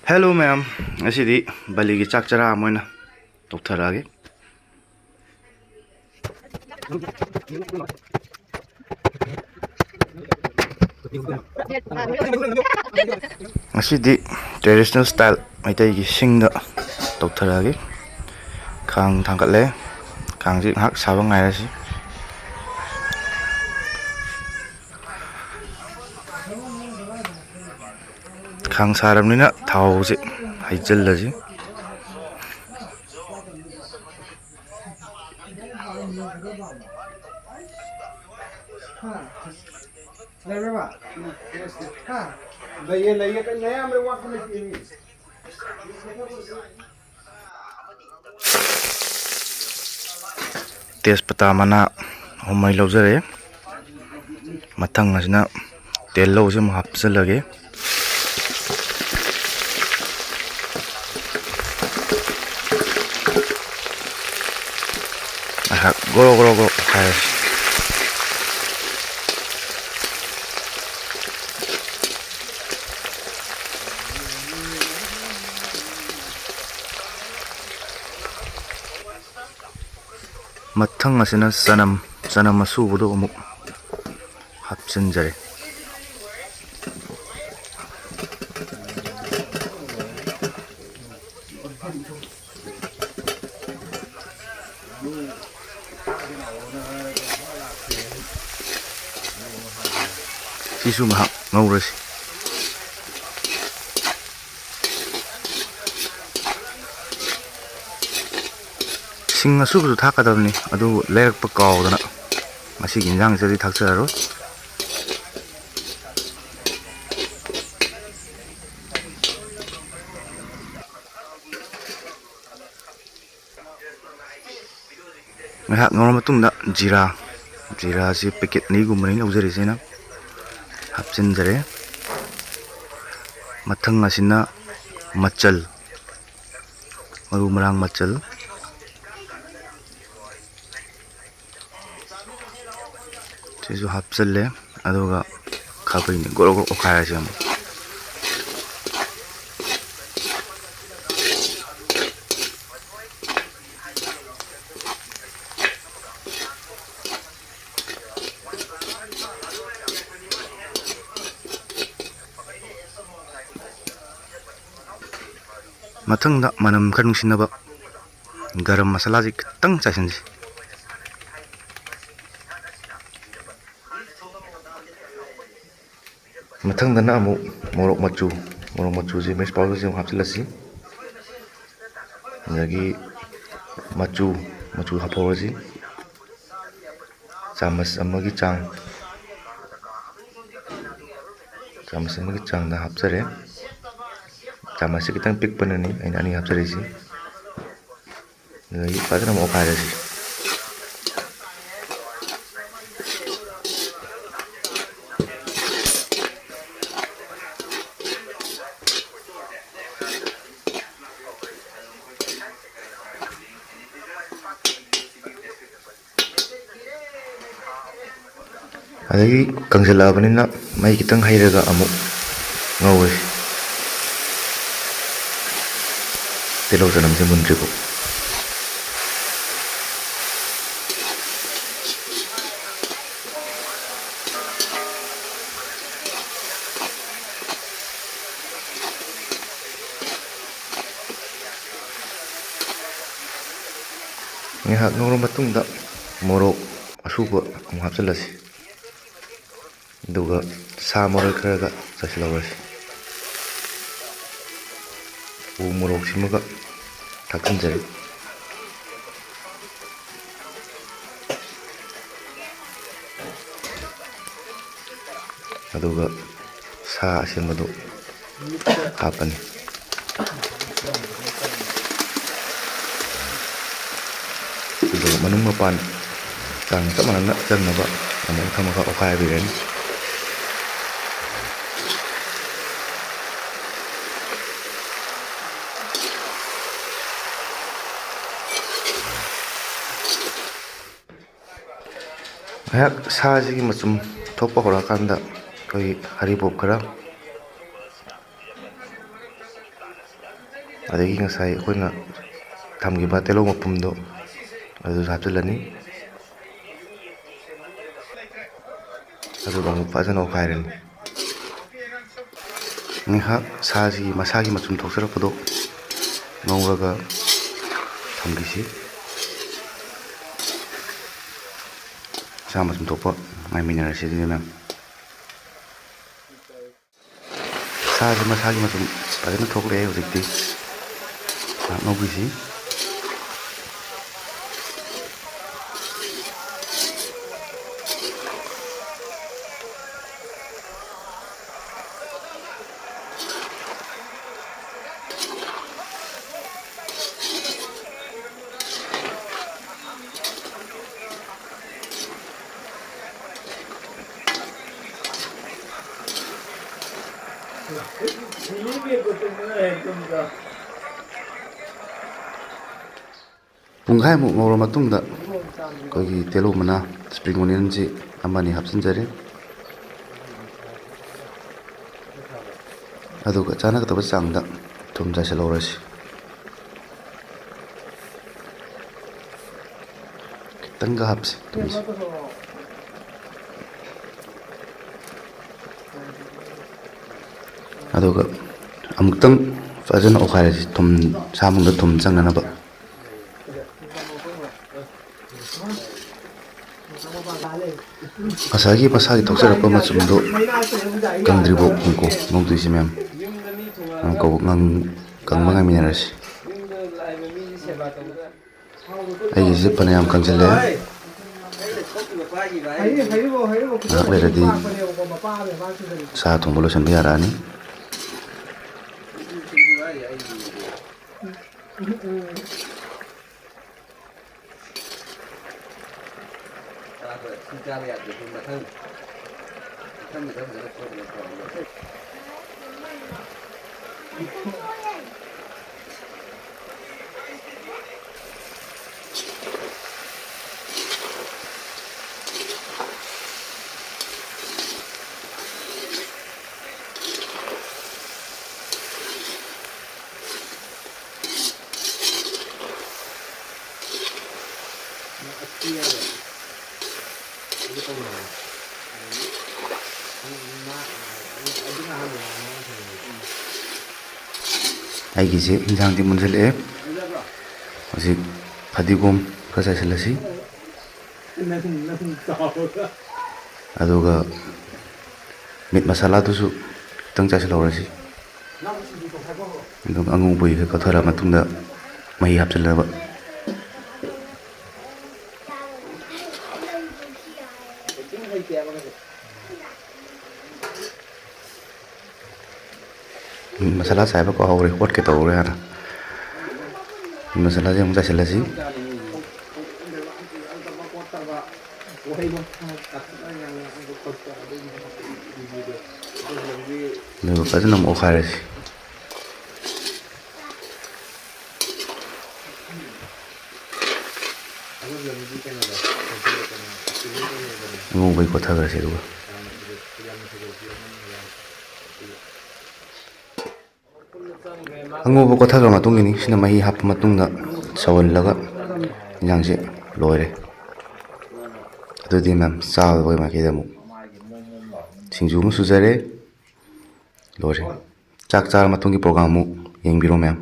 Hello ma'am, ngꯁꯤꯗꯤ ꯕꯥꯂꯤꯒꯤ ꯆꯥꯛ ꯆꯔꯥ ꯑꯃ ꯑꯣꯏꯅ ꯇꯧꯊꯔꯛꯑꯒꯦ꯫ ꯉꯁꯤꯗꯤ ꯇ꯭ꯔꯦꯗꯤꯁꯅꯦꯜ ꯁ꯭ꯇꯥꯏꯜ ꯃꯩꯇꯩꯒꯤ ꯁꯤꯡꯗ ꯇꯧꯊꯔꯛꯑꯒꯦ꯫ ꯈꯥꯡ ꯊꯥꯡꯒꯠꯂꯦ, ꯈꯥꯡꯁꯤ ꯉꯥꯏꯍꯥꯛ ꯁꯥꯕ ꯉꯥꯏꯔꯁꯤ꯫ ꯈꯥꯡ ꯁꯥꯔꯕꯅꯤꯅ ꯊꯥꯎꯁꯤ ꯍꯩꯖꯤꯜꯂꯁꯤ꯫ ꯇꯦꯖꯄꯇꯥ ꯃꯅꯥ 3 ꯃꯔꯤ ꯂꯧꯖꯔꯦ꯫ ꯃꯊꯪ ꯑꯁꯤꯅ ꯇꯤꯜꯍꯧꯁꯤ ꯑꯃꯨꯛ ꯍꯥꯞꯆꯤꯜꯂꯒꯦ꯫ ꯉꯥꯏꯍꯥꯛ ꯒ꯭ꯔꯣ ꯒ꯭ꯔꯣ ꯒ꯭ꯔꯣ ꯑꯣꯠꯈꯥꯏꯔꯁꯤ꯫ ꯃꯊꯪ ꯑꯁꯤꯅ ꯆꯅꯝ ꯑꯁꯨꯕꯗꯣ ꯑꯃꯨꯛ ꯍꯥꯞꯆꯤꯟꯖꯔꯦ꯫ ꯁꯤꯁꯨ ꯉꯥꯏꯍꯥꯛ ꯉꯧꯔꯁꯤ꯫ ꯁꯤꯡ ꯑꯁꯨꯕꯁꯨ ꯊꯥꯛꯀꯗꯕꯅꯤ, ꯑꯗꯨꯕꯨ ꯂꯩꯔꯛꯄ ꯀꯥꯎꯗꯅ ꯃꯁꯤꯒꯤ ꯏꯟꯖꯥꯡꯁꯤꯗꯤ ꯊꯥꯛꯆꯔꯔꯣꯏ꯫ ꯉꯥꯏꯍꯥꯛ ꯉꯧꯔꯕ ꯃꯇꯨꯡꯗ ꯖꯤꯔꯥꯁꯤ ꯄꯦꯀꯦꯠ 2ꯒꯨꯝꯕꯅꯤ ꯂꯧꯖꯔꯤꯁꯦ ꯑꯩꯅ ꯍꯥꯞꯆꯤꯟꯖꯔꯦ꯫ ꯃꯊꯪ ꯑꯁꯤꯅ ꯃꯆꯜ, ꯃꯔꯨ ꯃꯔꯥꯡ ꯃꯆꯜ, ꯁꯤꯁꯨ ꯍꯥꯞꯆꯤꯜꯂꯦ꯫ ꯑꯗꯨꯒ ꯈꯥꯕꯩꯅ ꯒ꯭ꯔꯣ ꯒ꯭ꯔꯣ ꯑꯣꯠꯈꯥꯏꯔꯁꯤ ꯑꯃꯨꯛ꯫ ꯃꯊꯪꯗ ꯃꯅꯝ ꯈꯔ ꯅꯨꯡꯁꯤꯅꯕ ꯒꯔꯝ ꯃꯁꯥꯂꯥꯁꯤ ꯈꯤꯇꯪ ꯆꯥꯏꯁꯤꯟꯁꯤ꯫ ꯃꯊꯪꯗꯅ ꯑꯃꯨꯛ ꯃꯣꯔꯣꯛ ꯃꯆꯨꯁꯤ ꯃꯤꯛꯁ ꯄꯥꯎꯗꯔꯁꯤ ꯑꯃꯨꯛ ꯍꯥꯞꯆꯤꯜꯂꯁꯤ꯫ ꯑꯗꯒꯤ ꯃꯆꯨ ꯍꯥꯞꯍꯧꯔꯁꯤ ꯆꯥꯃꯁ ꯑꯃꯒꯤ ꯆꯥꯡꯗ ꯍꯥꯞꯆꯔꯦ꯫ ꯆꯥꯃꯁꯁꯤ ꯈꯤꯇꯪ ꯄꯤꯛꯄꯅꯅꯤ ꯑꯩꯅ 2 ꯍꯥꯞꯆꯔꯤꯁꯤ꯫ ꯑꯗꯒꯤ ꯐꯖꯅ ꯑꯃꯨꯛ ꯑꯣꯠꯈꯥꯏꯔꯁꯤ꯫ ꯑꯗꯒꯤ ꯀꯪꯁꯤꯜꯂꯛꯑꯕꯅꯤꯅ ꯃꯩ ꯈꯤꯇꯪ ꯍꯩꯔꯒ ꯑꯃꯨꯛ ꯉꯧꯔꯁꯤ, ꯇꯤꯜꯍꯧ ꯆꯅꯝꯁꯤ ꯃꯨꯟꯗ꯭ꯔꯤꯐꯥꯎ꯫ ꯉꯥꯏꯍꯥꯛ ꯉꯧꯔꯕ ꯃꯇꯨꯡꯗ ꯃꯣꯔꯣꯛ ꯑꯁꯨꯕ ꯑꯃꯨꯛ ꯍꯥꯞꯆꯤꯜꯂꯁꯤ꯫ ꯑꯗꯨꯒ ꯁꯥ ꯃꯔꯣꯏ ꯈꯔꯒ ꯆꯥꯏꯁꯤꯜꯍꯧꯔꯁꯤ꯫ ꯎ ꯃꯣꯔꯣꯛꯁꯤꯃꯒ ꯊꯥꯛꯆꯤꯟꯖꯔꯦ꯫ ꯑꯗꯨꯒ ꯁꯥ ꯑꯁꯦꯡꯕꯗꯨ ꯍꯥꯞꯄꯅꯤ꯫ ꯑꯗꯨꯒ ꯃꯅꯨꯡ ꯃꯄꯥꯟ ꯆꯥꯡ ꯆꯞ ꯃꯥꯟꯅꯅ ꯆꯪꯅꯕ ꯑꯃꯨꯛ ꯊꯝꯃꯒ ꯑꯣꯠꯈꯥꯏꯕꯤꯔꯅꯤ꯫ ꯉꯥꯏꯍꯥꯛ ꯁꯥꯁꯤꯒꯤ ꯃꯆꯨꯝ ꯊꯣꯛꯄ ꯍꯧꯔꯛꯑꯀꯥꯟꯗ ꯑꯩꯈꯣꯏꯒꯤ ꯍꯔꯤꯕꯣꯞ ꯈꯔ, ꯑꯗꯒꯤ ꯉꯁꯥꯏ ꯑꯩꯈꯣꯏꯅ ꯊꯝꯈꯤꯕ ꯇꯤꯜꯍꯧ ꯃꯄꯨꯝꯗꯣ ꯑꯗꯨꯁꯨ ꯍꯥꯞꯆꯤꯜꯂꯅꯤ, ꯑꯗꯨꯒ ꯑꯃꯨꯛ ꯐꯖꯅ ꯑꯣꯠꯈꯥꯏꯔꯅꯤ꯫ ꯉꯥꯏꯍꯥꯛ ꯁꯥꯁꯤ ꯃꯁꯥꯒꯤ ꯃꯆꯨꯝ ꯊꯣꯛꯆꯔꯛꯄꯗꯣ ꯉꯧꯔꯒ ꯊꯝꯈꯤꯁꯤ꯫ ꯁꯥ ꯃꯆꯨꯝ ꯊꯣꯛꯄ ꯉꯥꯏꯃꯤꯟꯅꯔꯁꯤ ꯑꯗꯨꯗꯤ ꯃꯌꯥꯝ꯫ ꯁꯥꯁꯤ ꯃꯁꯥꯒꯤ ꯃꯆꯨꯝ ꯐꯖꯅ ꯊꯣꯛꯂꯛꯑꯦ ꯍꯧꯖꯤꯛꯇꯤ꯫ ꯉꯥꯏꯍꯥꯛ ꯉꯧꯈꯤꯁꯤ꯫ ꯄꯨꯡꯈꯥꯏꯃꯨꯛ ꯉꯧꯔ ꯃꯇꯨꯡꯗ ꯑꯩꯈꯣꯏꯒꯤ ꯇꯤꯜꯍꯧ ꯃꯅꯥ ꯁꯄ꯭ꯔꯤꯡ ꯑꯣꯅꯤꯌꯟꯁꯤ ꯑꯃꯅꯤ ꯍꯥꯞꯆꯤꯟꯖꯔꯦ, ꯑꯗꯨꯒ ꯆꯥꯅꯒꯗꯕ ꯆꯥꯡꯗ ꯊꯨꯝ ꯆꯥꯏꯁꯤꯜꯍꯧꯔꯁꯤ꯫ ꯈꯤꯇꯪꯒ ꯍꯥꯞꯁꯤ ꯊꯨꯝꯁꯤ꯫ ꯑꯗꯨꯒ ꯑꯃꯨꯛꯇꯪ ꯐꯖꯅ ꯑꯣꯠꯈꯥꯏꯔꯁꯤ, ꯊꯨꯝ ꯁꯥ ꯃꯅꯨꯡꯗ ꯊꯨꯝ ꯆꯪꯅꯅꯕ꯫ ꯉꯁꯥꯏꯒꯤ ꯃꯁꯥꯒꯤ ꯊꯣꯛꯆꯔꯛꯄ ꯃꯆꯨꯝꯗꯣ ꯀꯪꯗ꯭ꯔꯤꯕꯧ ꯉꯧꯗꯣꯏꯁꯤ ꯃꯌꯥꯝ꯫ ꯀꯪꯕ ꯉꯥꯏꯃꯤꯟꯅꯔꯁꯤ꯫ ꯑꯩꯒꯤꯁꯤ ꯐꯅꯌꯥꯝ ꯀꯪꯁꯤꯜꯂꯛꯑꯦ, ꯉꯥꯏꯍꯥꯛ ꯂꯩꯔꯗꯤ ꯁꯥ ꯊꯣꯡꯕ ꯂꯣꯏꯁꯤꯟꯕ ꯌꯥꯔꯛꯑꯅꯤ꯫ ꯑꯩꯒꯤꯁꯦ ꯏꯟꯖꯥꯡꯗꯤ ꯃꯨꯟꯁꯤꯜꯂꯛꯑꯦ, ꯍꯧꯖꯤꯛ ꯐꯗꯤꯒꯣꯝ ꯈꯔ ꯆꯥꯏꯁꯤꯜꯂꯁꯤ, ꯑꯗꯨꯒ ꯃꯤꯠ ꯃꯁꯥꯂꯥꯗꯨꯁꯨ ꯈꯤꯇꯪ ꯆꯥꯏꯁꯤꯜꯍꯧꯔꯁꯤ꯫ ꯑꯗꯨꯒ ꯑꯉꯧꯕꯒꯤ ꯈꯔ ꯀꯧꯊꯔ ꯃꯇꯨꯡꯗ ꯃꯍꯤ ꯍꯥꯞꯆꯤꯜꯂꯕ꯫ ꯃꯁꯥꯂꯥ ꯆꯥꯏꯕ ꯀꯥꯎꯍꯧꯔꯦ, ꯑꯣꯠꯀꯦ ꯇꯧꯍꯧꯔꯦ ꯍꯥꯟꯅ꯫ ꯃꯁꯥꯂꯥꯁꯦ ꯑꯃꯨꯛ ꯆꯥꯏꯁꯤꯜꯂꯁꯤ꯫ ꯑꯗꯨꯒ ꯐꯖꯅ ꯑꯃꯨꯛ ꯑꯣꯠꯈꯥꯏꯔꯁꯤ꯫ ꯑꯉꯧꯕꯩ ꯀꯣꯠꯊꯈ꯭ꯔꯁꯤ ꯑꯗꯨꯒ ꯑꯉꯧꯕ ꯀꯣꯠꯊꯈ꯭ꯔ ꯃꯇꯨꯡꯒꯤꯅꯤ ꯁꯤꯅ ꯃꯍꯤ ꯍꯥꯞꯄ ꯃꯇꯨꯡꯗ ꯁꯧꯍꯜꯂꯒ ꯏꯟꯖꯥꯡꯁꯦ ꯂꯣꯏꯔꯦ꯫ ꯑꯗꯨꯗꯤ ꯃꯌꯥꯝ ꯆꯥꯕꯩ ꯃꯥꯏꯀꯩꯗ ꯑꯃꯨꯛ ꯁꯤꯡꯖꯨ ꯑꯃ ꯁꯨꯖꯔꯦ, ꯂꯣꯏꯔꯦ꯫ ꯆꯥꯛ ꯆꯥꯔ ꯃꯇꯨꯡꯒꯤ ꯄ꯭ꯔꯣꯒꯥꯝ ꯑꯃꯨꯛ ꯌꯦꯡꯕꯤꯔꯣ ꯃꯌꯥꯝ꯫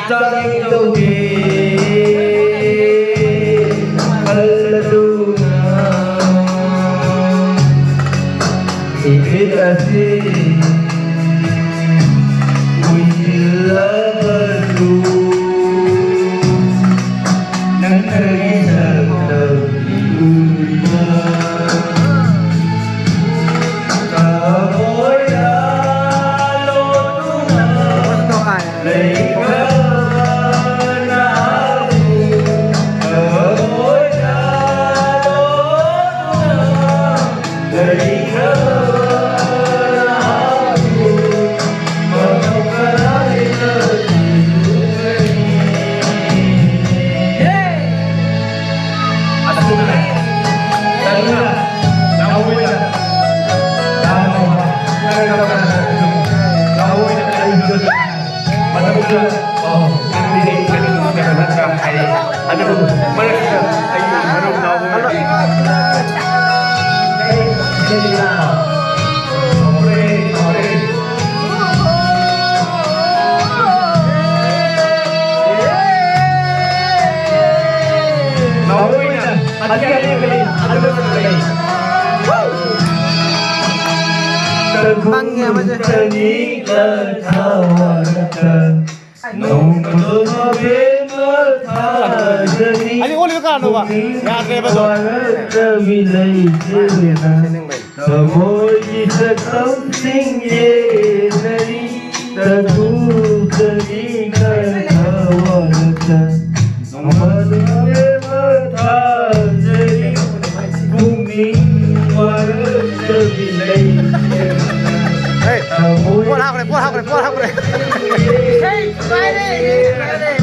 Tanging tawid Kaladungan Ibig asin Wila baru Nang nagisang nagiluya Kamoy lalo tunay Laika na ako Kamoy lalo tunay Laika na ako Magkakalay na sinunay At tunay Talula Nauwi na Tama ba? Nauwi na tayo doon Matapos na Oh, hindi kanino ka ay ano ba? Malaki ka ay ano na ako Hindi na Sorry Nauwi na At galing Ano ba sa galing Tanging katawagan Nung lumabing matadali Ano ulit ka ano ba? Yan, ba to? Kabilay sila Kamoy isa something yenari Tagutali katawagan Nung lumabing matadali Buming walang kabilay Hey, pull out. Hey, Friday!